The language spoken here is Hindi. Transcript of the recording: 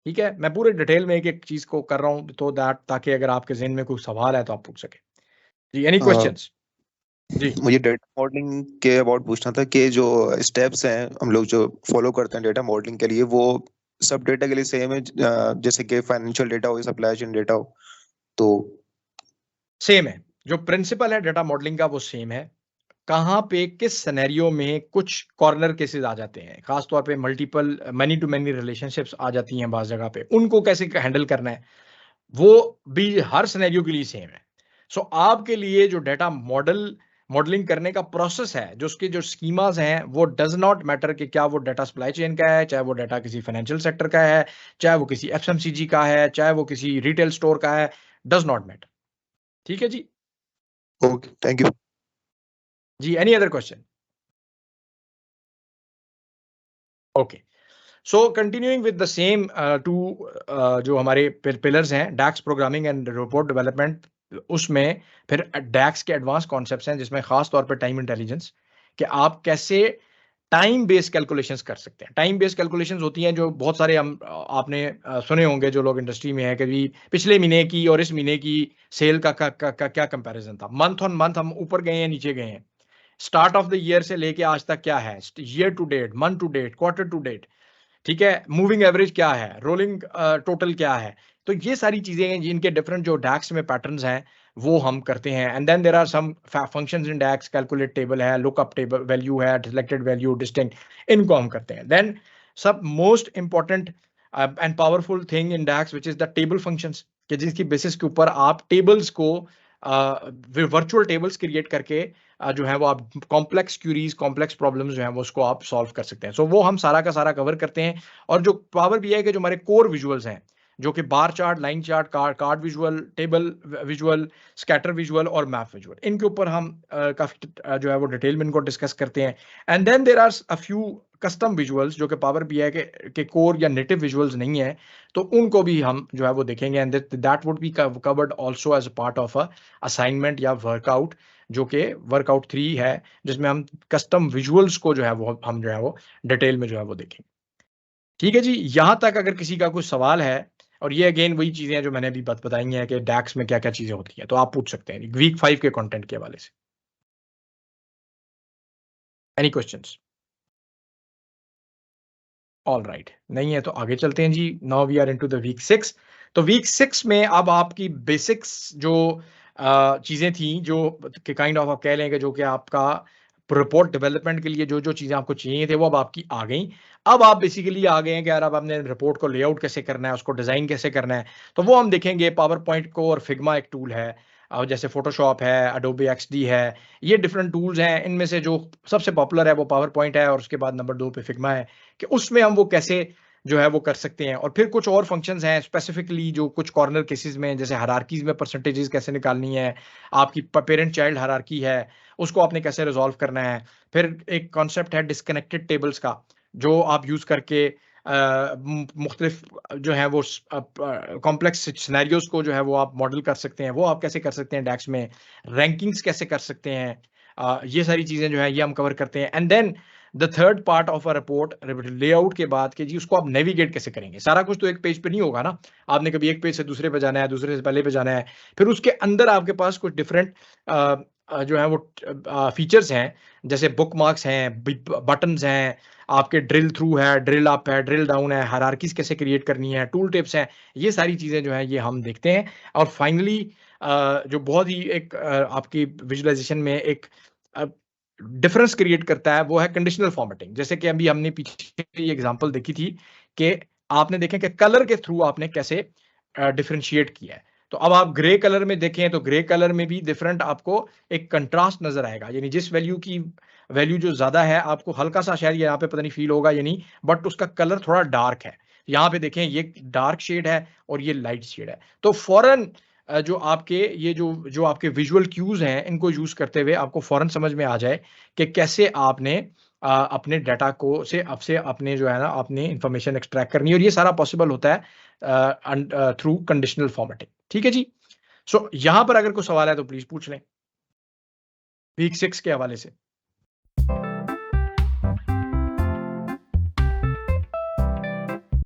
ठीक है, मैं पूरे डिटेल में एक-एक चीज़ को कर रहा हूँ तो दैट ताकि अगर आपके ज़हन में कोई सवाल है तो आप पूछ सकें। जी, एनी क्वेश्चंस? जी। मुझे डेटा मॉडलिंग के अबाउट पूछना था कि जो स्टेप्स हैं हम लोग जो फॉलो करते हैं डेटा मॉडलिंग के लिए, वो सब डेटा के लिए सेम है, जैसे कि फाइनेंशियल डेटा हो, सप्लाई चेन डेटा हो, तो सेम है, जो प्रिंसिपल है डेटा मॉडलिंग का वो सेम है। कहाँ पे किस सिनेरियो में कुछ कॉर्नर केसेस आ जाते हैं, खास तौर पे multiple many to many relationships आ जाती हैं बाज़ जगह पे, उनको कैसे हैंडल करना है, वो भी हर सिनेरियो के लिए सेम है। सो आपके लिए जो डेटा मॉडलिंग करने का प्रोसेस है, जो उसके जो स्कीमाज़ हैं, वो डज़ नॉट मैटर कि क्या वो डेटा सप्लाई चेन का है, चाहे वो डेटा किसी फाइनेंशियल सेक्टर का है, चाहे वो किसी एफएमसीजी का है, चाहे वो किसी रिटेल स्टोर का है, डज़ नॉट मैटर। ठीक है जी? Okay, thank you. जी, any other question? Okay. So continuing with the same two जो हमारे पिलर्स हैं DAX programming and report development, उसमें फिर डैक्स के एडवांस कॉन्सेप्ट्स हैं जिसमें खास तौर पे टाइम इंटेलिजेंस, कि आप कैसे टाइम बेस्ड कैलकुलेशंस कर सकते हैं। टाइम बेस्ड कैलकुलेशंस होती हैं जो बहुत सारे हम आपने सुने होंगे जो लोग इंडस्ट्री में हैं कि भी पिछले महीने की और इस महीने की सेल का क्या कंपैरिजन था, मंथ ऑन मंथ हम ऊपर गए हैं नीचे गए हैं, स्टार्ट ऑफ द ईयर से लेके आज तक क्या है, year to date, month to date, quarter to date, ठीक है, मूविंग एवरेज क्या है, रोलिंग टोटल क्या है। तो ये सारी चीजें हैं जिनके डिफरेंट जो डैक्स में पैटर्न्स हैं वो हम करते हैं। And then there are some functions in DAX, calculate table है, लुकअप टेबल वैल्यू है, सिलेक्टेड वैल्यू, डिस्टिंक्ट, इनको हम करते हैं। देन सब most important and powerful thing in DAX which is the table functions, कि जिसकी बेसिस के ऊपर आप टेबल्स को वर्चुअल टेबल्स क्रिएट करके जो है वो आप कॉम्प्लेक्स क्यूरीज, कॉम्प्लेक्स प्रॉब्लम्स जो है वो उसको आप सॉल्व कर सकते हैं। सो वो हम सारा का सारा कवर करते हैं। और जो पावर बीआई के जो हमारे कोर विजुअल्स हैं, जो कि bar chart, line chart, card visual, table visual, scatter visual और मैप विजुअल, इनके ऊपर हम काफी जो है वो डिटेल में इनको डिस्कस करते हैं। And then there are a few custom visuals जो कि पावर बीआई के कोर या नेटिव विजुअल्स नहीं है, तो उनको भी हम जो है वो देखेंगे। And that would be covered also as a part of a assignment या वर्कआउट, जो कि वर्कआउट 3 है, जिसमें हम कस्टम विजुअल्स को जो है वो हम जो है वो डिटेल में जो है वो देखेंगे। ठीक है जी, यहाँ तक अगर किसी का कोई सवाल है, और ये अगेन वही चीज़ें हैं जो मैंने अभी बताई हैं कि डैक्स में क्या-क्या चीज़ें होती हैं, तो आप पूछ सकते हैं वीक 5 के कंटेंट के हवाले से। Any questions? ऑलराइट, नहीं है तो आगे चलते हैं जी। Now we are into the week 6। तो वीक 6 में अब आपकी बेसिक्स जो चीज़ें थी, जो कि काइंड ऑफ आप कह लें कि जो कि आपका रिपोर्ट डेवलपमेंट के लिए जो-जो चीज़ें आपको चाहिए थे, वो अब आपकी आ गई। अब आप बेसिकली आ गए हैं कि यार अब आपने रिपोर्ट को लेआउट कैसे करना है, उसको डिज़ाइन कैसे करना है, तो वो हम देखेंगे। पावर पॉइंट को और फिग्मा एक टूल है, जैसे फोटोशॉप है, एडोबी एक्सडी है, ये डिफरेंट टूल्स हैं। इनमें से जो सबसे पॉपुलर है वो पावर पॉइंट है और उसके बाद नंबर 2 पे फिग्मा है, कि उसमें हम वो कैसे जो है वो कर सकते हैं। और फिर कुछ और फंक्शंस हैं स्पेसिफिकली जो कुछ कॉर्नर केसेस में, जैसे हायरार्कीज में परसेंटेजेस कैसे निकालनी है, आपकी पेरेंट चाइल्ड हायरार्की है, उसको आपने कैसे रिजॉल्व करना है। फिर एक कॉन्सेप्ट है डिस्कनेक्टेड टेबल्स का, जो आप यूज करके मुख्तलिफ जो है वो कॉम्प्लेक्स सिनेरियोज को जो है वो आप मॉडल कर सकते हैं, वो आप कैसे कर सकते हैं डैक्स में, रैंकिंग्स कैसे कर सकते हैं, ये सारी चीजें जो है ये हम कवर करते हैं। And then the third part of a report layout के बाद के जी उसको आप नेविगेट कैसे करेंगे। सारा कुछ तो एक पेज पे नहीं होगा ना, आपने कभी एक पेज से दूसरे पे जाना है, दूसरे से पहले पे जाना है, फिर उसके अंदर आपके पास कुछ डिफरेंट जो है वो फीचर्स हैं, जैसे बुक मार्क्स हैं, बटन्स हैं, आपके ड्रिल थ्रू है, ड्रिल अप है, ड्रिल डाउन है, हायरार्कीज कैसे क्रिएट करनी है, टूल टिप्स हैं, ये सारी चीजें जो है ये हम देखते हैं। और फाइनली जो बहुत ही एक आपकी विजुअलाइजेशन में एक डिफरेंस क्रिएट करता है, वो है कंडीशनल फॉर्मेटिंग। जैसे कि अभी हमने पीछे ये एग्जांपल देखी थी कि आपने देखें कि कलर के थ्रू आपने कैसे डिफरेंशिएट किया है। तो अब आप ग्रे कलर में देखें तो ग्रे कलर में भी डिफरेंट आपको एक कंट्रास्ट नजर आएगा, यानी जिस वैल्यू जो ज्यादा है, आपको हल्का सा शायद यहाँ पे पता नहीं फील होगा या नहीं, बट उसका कलर थोड़ा डार्क है। यहाँ पे देखें ये डार्क शेड है और ये लाइट शेड है, तो फौरन जो आपके ये जो आपके विजुअल क्यूज हैं, इनको यूज करते हुए आपको फौरन समझ में आ जाए कि कैसे आपने अपने डाटा को से अपने जो है ना अपने इंफॉर्मेशन एक्सट्रैक्ट करनी है। और ये सारा पॉसिबल होता है थ्रू कंडीशनल फॉर्मेटिंग। ठीक है जी। सो यहां पर अगर कोई सवाल है तो प्लीज पूछ लें वीक 6 के हवाले से।